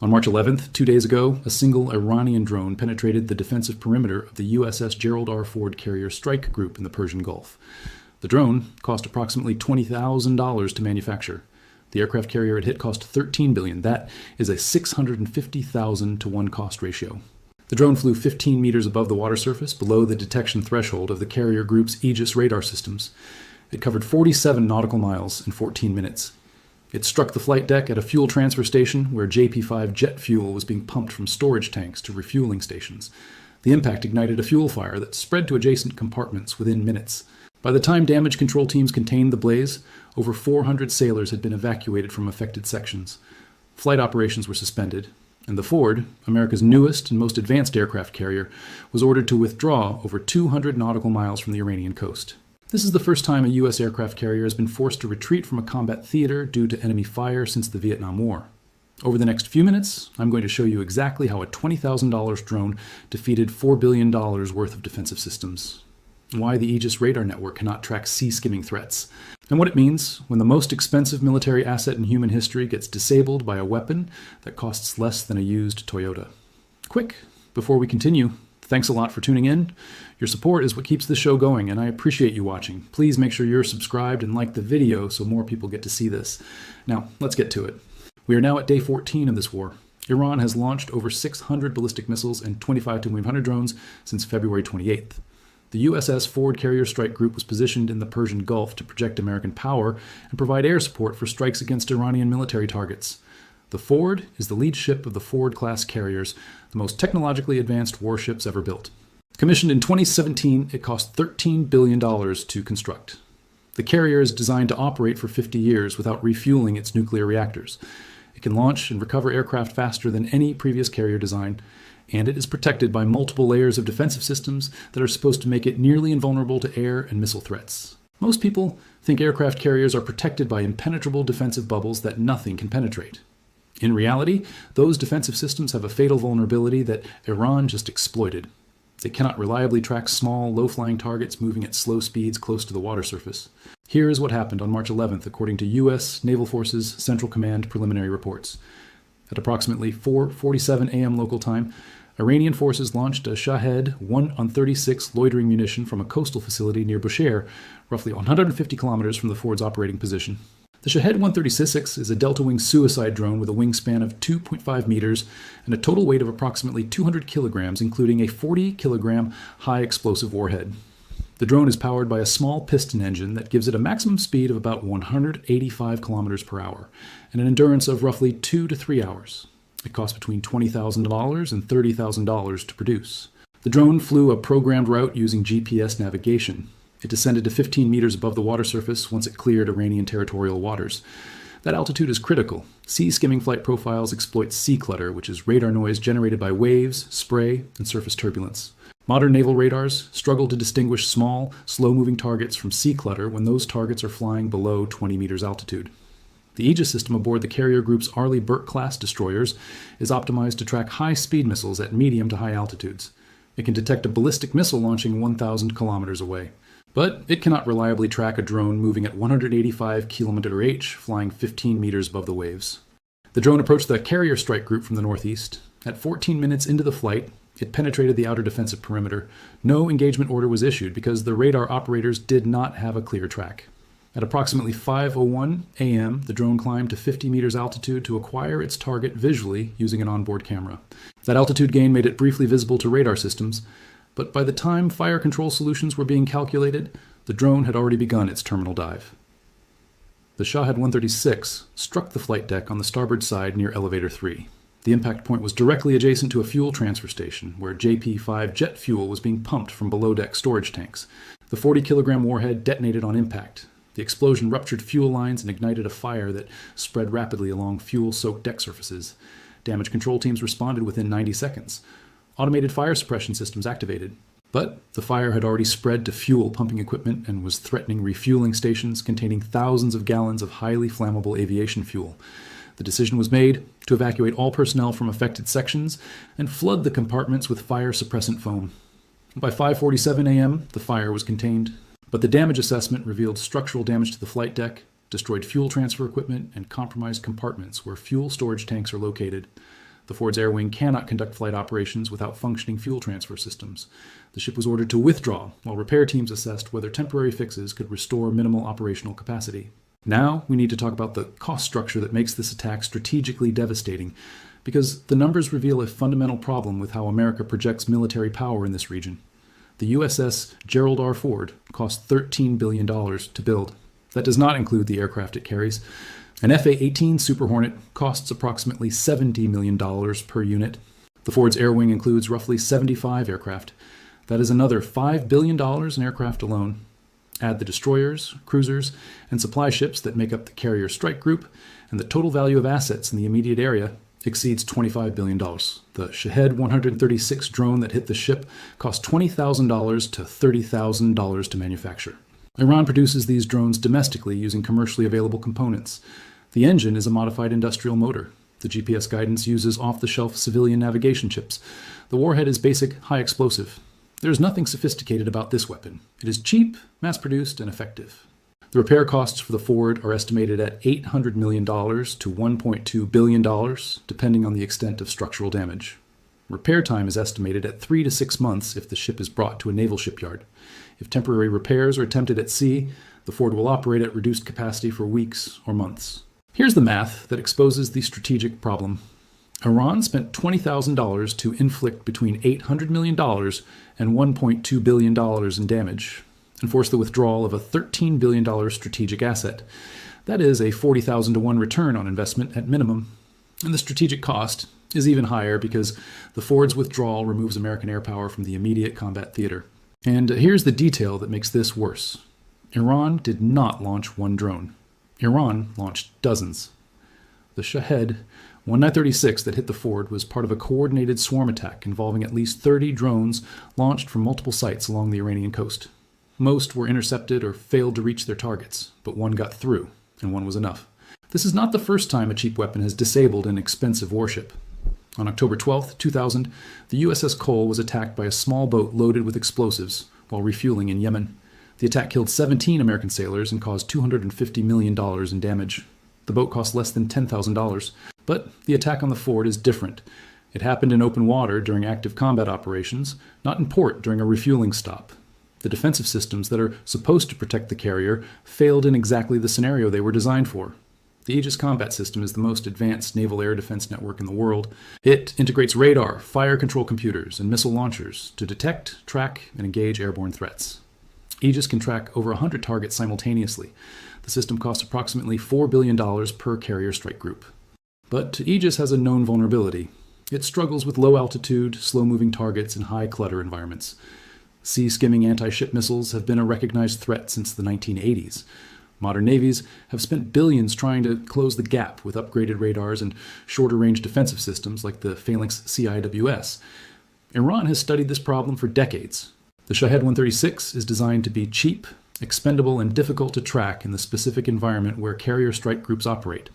On March 11th, 2 days ago, a single Iranian drone penetrated the defensive perimeter of the USS Gerald R Ford carrier strike group in the Persian Gulf. The drone cost approximately $20,000 to manufacture. The aircraft carrier it hit cost $13 billion. That is a 650,000 to 1 cost ratio. The drone flew 15 meters above the water surface, below the detection threshold of the carrier group's Aegis radar systems. It covered 47 nautical miles in 14 minutes. It struck the flight deck at a fuel transfer station where JP-5 jet fuel was being pumped from storage tanks to refueling stations. The impact ignited a fuel fire that spread to adjacent compartments within minutes. By the time damage control teams contained the blaze, over 400 sailors had been evacuated from affected sections. Flight operations were suspended, and the Ford, America's newest and most advanced aircraft carrier, was ordered to withdraw over 200 nautical miles from the Iranian coast. This is the first time a U.S. aircraft carrier has been forced to retreat from a combat theater due to enemy fire since the Vietnam War. Over the next few minutes, I'm going to show you exactly how a $20,000 drone defeated $4 billion worth of defensive systems, and why the Aegis radar network cannot track sea-skimming threats, and what it means when the most expensive military asset in human history gets disabled by a weapon that costs less than a used Toyota. Quick, before we continue, thanks a lot for tuning in. Your support is what keeps the show going, and I appreciate you watching. Please make sure you're subscribed and like the video so more people get to see this. Now, let's get to it. We are now at day 14 of this war. Iran has launched over 600 ballistic missiles and 25 to 100 drones since February 28th. The USS Ford carrier strike group was positioned in the Persian Gulf to project American power and provide air support for strikes against Iranian military targets. The Ford is the lead ship of the Ford-class carriers, the most technologically advanced warships ever built. Commissioned in 2017, it cost $13 billion to construct. The carrier is designed to operate for 50 years without refueling its nuclear reactors. It can launch and recover aircraft faster than any previous carrier design, and it is protected by multiple layers of defensive systems that are supposed to make it nearly invulnerable to air and missile threats. Most people think aircraft carriers are protected by impenetrable defensive bubbles that nothing can penetrate. In reality, those defensive systems have a fatal vulnerability that Iran just exploited. They cannot reliably track small, low-flying targets moving at slow speeds close to the water surface. Here is what happened on March 11th, according to U.S. Naval Forces Central Command preliminary reports. At approximately 4:47 a.m. local time, Iranian forces launched a Shahed-136 loitering munition from a coastal facility near Bushehr, roughly 150 kilometers from the Ford's operating position. The Shahed-136 is a delta-wing suicide drone with a wingspan of 2.5 meters and a total weight of approximately 200 kilograms, including a 40-kilogram high-explosive warhead. The drone is powered by a small piston engine that gives it a maximum speed of about 185 kilometers per hour and an endurance of roughly 2 to 3 hours. It costs between $20,000 and $30,000 to produce. The drone flew a programmed route using GPS navigation. It descended to 15 meters above the water surface once it cleared Iranian territorial waters. That altitude is critical. Sea-skimming flight profiles exploit sea clutter, which is radar noise generated by waves, spray, and surface turbulence. Modern naval radars struggle to distinguish small, slow-moving targets from sea clutter when those targets are flying below 20 meters altitude. The Aegis system aboard the carrier group's Arleigh Burke-class destroyers is optimized to track high-speed missiles at medium to high altitudes. It can detect a ballistic missile launching 1,000 kilometers away. But it cannot reliably track a drone moving at 185 km/h, flying 15 meters above the waves. The drone approached the carrier strike group from the northeast. At 14 minutes into the flight, it penetrated the outer defensive perimeter. No engagement order was issued because the radar operators did not have a clear track. At approximately 5:01 a.m., the drone climbed to 50 meters altitude to acquire its target visually using an onboard camera. That altitude gain made it briefly visible to radar systems, but by the time fire control solutions were being calculated, the drone had already begun its terminal dive. The Shahed-136 struck the flight deck on the starboard side near Elevator 3. The impact point was directly adjacent to a fuel transfer station, where JP-5 jet fuel was being pumped from below-deck storage tanks. The 40-kilogram warhead detonated on impact. The explosion ruptured fuel lines and ignited a fire that spread rapidly along fuel-soaked deck surfaces. Damage control teams responded within 90 seconds. Automated fire suppression systems activated. But the fire had already spread to fuel pumping equipment and was threatening refueling stations containing thousands of gallons of highly flammable aviation fuel. The decision was made to evacuate all personnel from affected sections and flood the compartments with fire suppressant foam. By 5:47 a.m., the fire was contained, but the damage assessment revealed structural damage to the flight deck, destroyed fuel transfer equipment, and compromised compartments where fuel storage tanks are located. The Ford's air wing cannot conduct flight operations without functioning fuel transfer systems. The ship was ordered to withdraw, while repair teams assessed whether temporary fixes could restore minimal operational capacity. Now we need to talk about the cost structure that makes this attack strategically devastating, because the numbers reveal a fundamental problem with how America projects military power in this region. The USS Gerald R. Ford cost $13 billion to build. That does not include the aircraft it carries. An FA-18 Super Hornet costs approximately $70 million per unit. The Ford's air wing includes roughly 75 aircraft. That is another $5 billion in aircraft alone. Add the destroyers, cruisers, and supply ships that make up the carrier strike group, and the total value of assets in the immediate area exceeds $25 billion. The Shahed-136 drone that hit the ship cost $20,000 to $30,000 to manufacture. Iran produces these drones domestically using commercially available components. The engine is a modified industrial motor. The GPS guidance uses off-the-shelf civilian navigation chips. The warhead is basic, high explosive. There is nothing sophisticated about this weapon. It is cheap, mass-produced, and effective. The repair costs for the Ford are estimated at $800 million to $1.2 billion, depending on the extent of structural damage. Repair time is estimated at 3 to 6 months if the ship is brought to a naval shipyard. If temporary repairs are attempted at sea, the Ford will operate at reduced capacity for weeks or months. Here's the math that exposes the strategic problem. Iran spent $20,000 to inflict between $800 million and $1.2 billion in damage, and force the withdrawal of a $13 billion strategic asset. That is a 40,000 to 1 return on investment at minimum. And the strategic cost is even higher because the Ford's withdrawal removes American air power from the immediate combat theater. And here's the detail that makes this worse. Iran did not launch one drone. Iran launched dozens. The Shahed-136 that hit the Ford was part of a coordinated swarm attack involving at least 30 drones launched from multiple sites along the Iranian coast. Most were intercepted or failed to reach their targets, but one got through, and one was enough. This is not the first time a cheap weapon has disabled an expensive warship. On October 12, 2000, the USS Cole was attacked by a small boat loaded with explosives while refueling in Yemen. The attack killed 17 American sailors and caused $250 million in damage. The boat cost less than $10,000. But the attack on the Ford is different. It happened in open water during active combat operations, not in port during a refueling stop. The defensive systems that are supposed to protect the carrier failed in exactly the scenario they were designed for. The Aegis combat system is the most advanced naval air defense network in the world. It integrates radar, fire control computers, and missile launchers to detect, track, and engage airborne threats. Aegis can track over 100 targets simultaneously. The system costs approximately $4 billion per carrier strike group. But Aegis has a known vulnerability. It struggles with low altitude, slow-moving targets, and high clutter environments. Sea-skimming anti-ship missiles have been a recognized threat since the 1980s. Modern navies have spent billions trying to close the gap with upgraded radars and shorter-range defensive systems like the Phalanx CIWS. Iran has studied this problem for decades. The Shahed-136 is designed to be cheap, expendable, and difficult to track in the specific environment where carrier strike groups operate.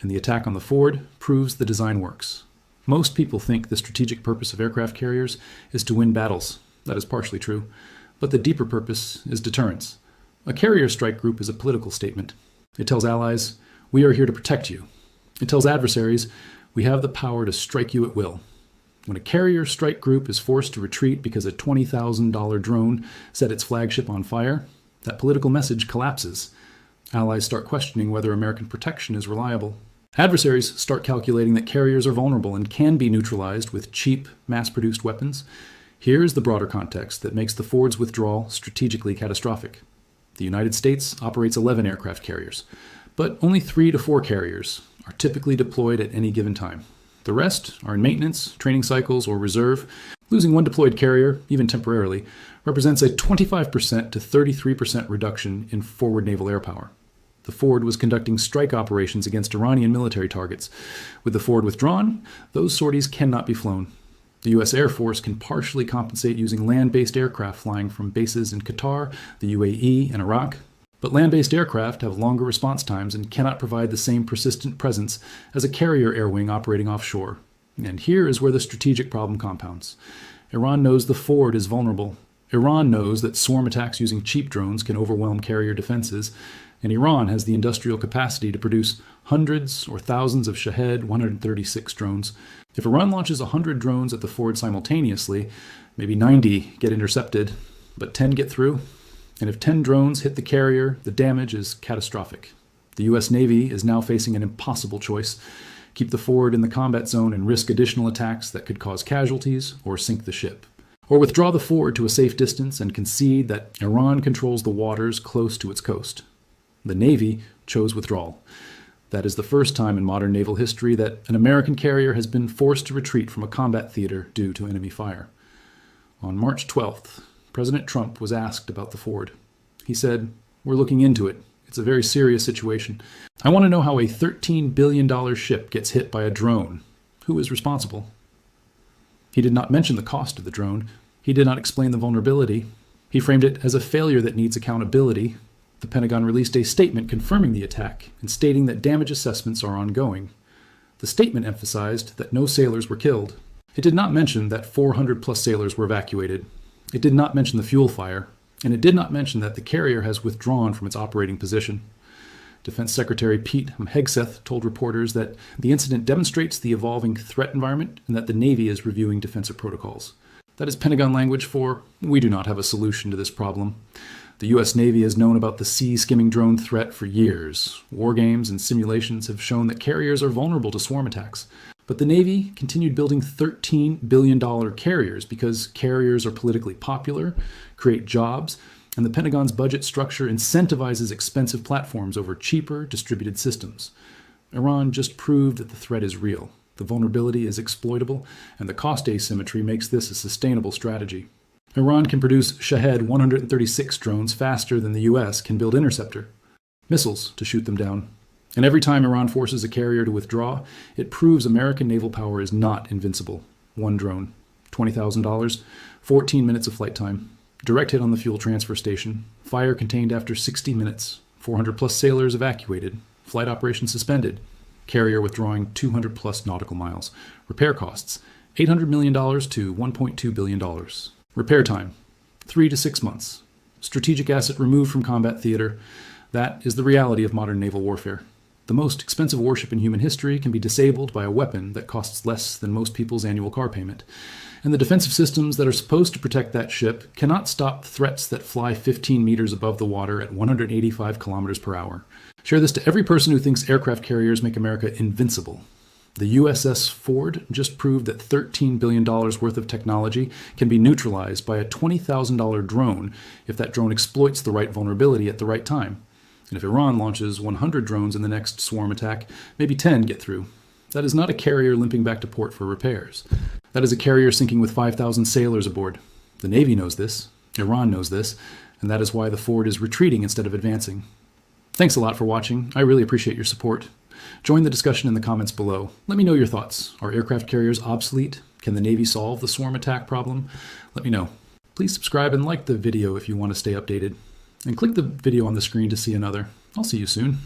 And the attack on the Ford proves the design works. Most people think the strategic purpose of aircraft carriers is to win battles. That is partially true. But the deeper purpose is deterrence. A carrier strike group is a political statement. It tells allies, we are here to protect you. It tells adversaries, we have the power to strike you at will. When a carrier strike group is forced to retreat because a $20,000 drone set its flagship on fire, that political message collapses. Allies start questioning whether American protection is reliable. Adversaries start calculating that carriers are vulnerable and can be neutralized with cheap, mass-produced weapons. Here's the broader context that makes the Ford's withdrawal strategically catastrophic. The United States operates 11 aircraft carriers, but only 3 to 4 carriers are typically deployed at any given time. The rest are in maintenance, training cycles, or reserve. Losing one deployed carrier, even temporarily, represents a 25% to 33% reduction in forward naval air power. The Ford was conducting strike operations against Iranian military targets. With the Ford withdrawn, those sorties cannot be flown. The U.S. Air Force can partially compensate using land-based aircraft flying from bases in Qatar, the UAE, and Iraq. But land-based aircraft have longer response times and cannot provide the same persistent presence as a carrier air wing operating offshore. And here is where the strategic problem compounds. Iran knows the Ford is vulnerable. Iran knows that swarm attacks using cheap drones can overwhelm carrier defenses, and Iran has the industrial capacity to produce hundreds or thousands of Shahed-136 drones. If Iran launches 100 drones at the ford simultaneously, maybe 90 get intercepted, but 10 get through. And if 10 drones hit the carrier, the damage is catastrophic. The U.S. Navy is now facing an impossible choice: keep the ford in the combat zone and risk additional attacks that could cause casualties, or sink the ship. Or withdraw the ford to a safe distance and concede that Iran controls the waters close to its coast. The Navy chose withdrawal. That is the first time in modern naval history that an American carrier has been forced to retreat from a combat theater due to enemy fire. On March 12th, President Trump was asked about the ford. He said, "We're looking into it. It's a very serious situation. I want to know how a $13 billion ship gets hit by a drone. Who is responsible?" He did not mention the cost of the drone. He did not explain the vulnerability. He framed it as a failure that needs accountability. The Pentagon released a statement confirming the attack and stating that damage assessments are ongoing. The statement emphasized that no sailors were killed. It did not mention that 400+ sailors were evacuated. It did not mention the fuel fire, and it did not mention that the carrier has withdrawn from its operating position. Defense Secretary Pete Hegseth told reporters that the incident demonstrates the evolving threat environment and that the Navy is reviewing defensive protocols. That is Pentagon language for, "We do not have a solution to this problem." The U.S. Navy has known about the sea-skimming drone threat for years. War games and simulations have shown that carriers are vulnerable to swarm attacks. But the Navy continued building $13 billion carriers because carriers are politically popular, create jobs, and the Pentagon's budget structure incentivizes expensive platforms over cheaper, distributed systems. Iran just proved that the threat is real, the vulnerability is exploitable, and the cost asymmetry makes this a sustainable strategy. Iran can produce Shahed-136 drones faster than the U.S. can build interceptor missiles to shoot them down. And every time Iran forces a carrier to withdraw, it proves American naval power is not invincible. One drone, $20,000, 14 minutes of flight time, direct hit on the fuel transfer station, fire contained after 60 minutes, 400+ sailors evacuated, flight operation suspended, carrier withdrawing 200+ nautical miles, repair costs $800 million to $1.2 billion. Repair time, 3 to 6 months. Strategic asset removed from combat theater. That is the reality of modern naval warfare. The most expensive warship in human history can be disabled by a weapon that costs less than most people's annual car payment. And the defensive systems that are supposed to protect that ship cannot stop threats that fly 15 meters above the water at 185 kilometers per hour. Share this to every person who thinks aircraft carriers make America invincible. The USS Ford just proved that $13 billion worth of technology can be neutralized by a $20,000 drone if that drone exploits the right vulnerability at the right time. And if Iran launches 100 drones in the next swarm attack, maybe 10 get through. That is not a carrier limping back to port for repairs. That is a carrier sinking with 5,000 sailors aboard. The Navy knows this, Iran knows this, and that is why the Ford is retreating instead of advancing. Thanks a lot for watching. I really appreciate your support. Join the discussion in the comments below. Let me know your thoughts. Are aircraft carriers obsolete? Can the Navy solve the swarm attack problem? Let me know. Please subscribe and like the video if you want to stay updated. And click the video on the screen to see another. I'll see you soon.